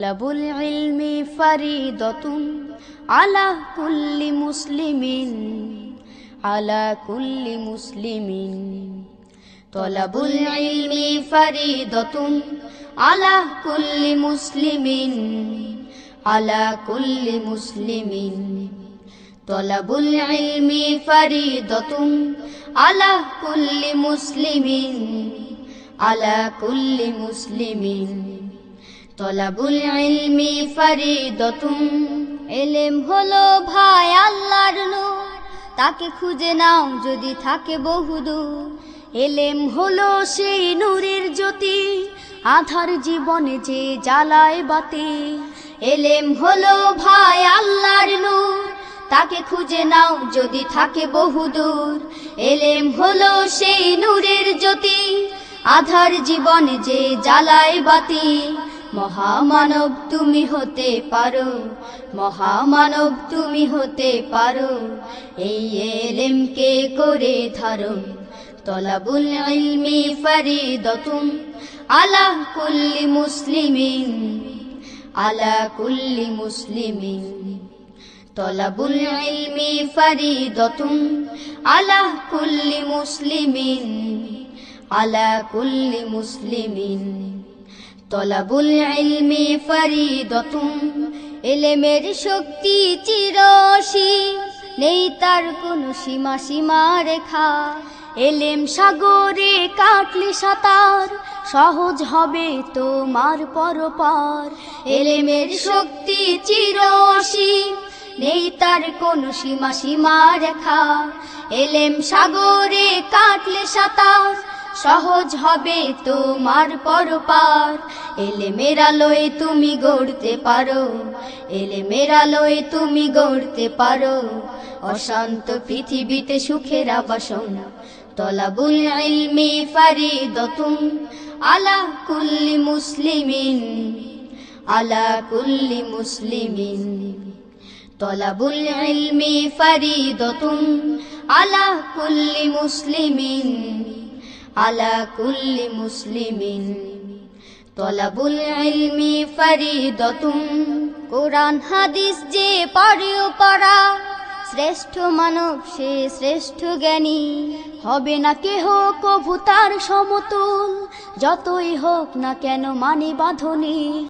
তলাবুল ইলমি ফারিদাতুন আলা কুল্লি মুসলিমিন আলা কুল্লি মুসলিমিন তলাবুল ইলমি ফারিদাতুন আলা কুল্লি মুসলিমিন আলা কুল্লি মুসলিমিন তলাবুল ইলমি ফারিদাতুন আলা কুল্লি মুসলিমিন আলা কুল্লি মুসলিমিন তলাবুল ইলমি ফারিদাতুন ইলম হলো ভাই আল্লাহর নূর, তাকে খুঁজে নাও যদি থাকে বহুদূর। ইলম হলো সেই নূরের জ্যোতি, আধার জীবনে যে জ্বালায় বাতি। ইলম হলো ভাই আল্লাহর নূর, তাকে খুঁজে নাও যদি থাকে বহুদূর। ইলম হলো সেই নূরের জ্যোতি, আধার জীবনে যে জ্বালায় বাতি। মহামানব তুমি হতে পারো, মহামানব তুমি হতে পারো, এই ইলমকে করে ধারণ। তলাবুল ইলমি ফারিদাতুন আলা কুল্লি মুসলিমিন আলা কুল্লি মুসলিমিন তলাবুল ইলমি ফারিদাতুন আলা কুল্লি মুসলিমিন আলা কুল্লি মুসলিমিন তলাবুল ইলমি ফারিদাতুন ইলমের শক্তি চিরসীম, নেই তার কোনো সীমা সীমা রেখা। ইলম সাগরে কাটলে সাঁতার, সহজ হবে তোমার পরপার। ইলমের শক্তি চিরসীম, নেই তার কোনো সীমা সীমা রেখা। ইলম সাগরে কাটলে সাঁতার, সহজ হবে তোমার পরপার। ইলমের আলোয় তুমি গড়তে পারো, ইলমের আলোয় তুমি গড়তে পারো, অশান্ত পৃথিবীতে সুখের আবাসন। তলাবুল ইলমি ফারিদাতুন আলা কুল্লি মুসলিমিন আলা কুল্লি মুসলিমিন তলাবুল ইলমি ফারিদাতুন আলা কুল্লি মুসলিমিন আলা কুল্লি মুসলিমিন তলাবুল ইলমি ফারিদাতুন কোরআন হাদিস যে পড়েও পড়া, শ্রেষ্ঠ মানব সে শ্রেষ্ঠ জ্ঞানী। হবে না কেহ কভু তার সমতুল, যতই হোক না কেন মানে বাঁধনি।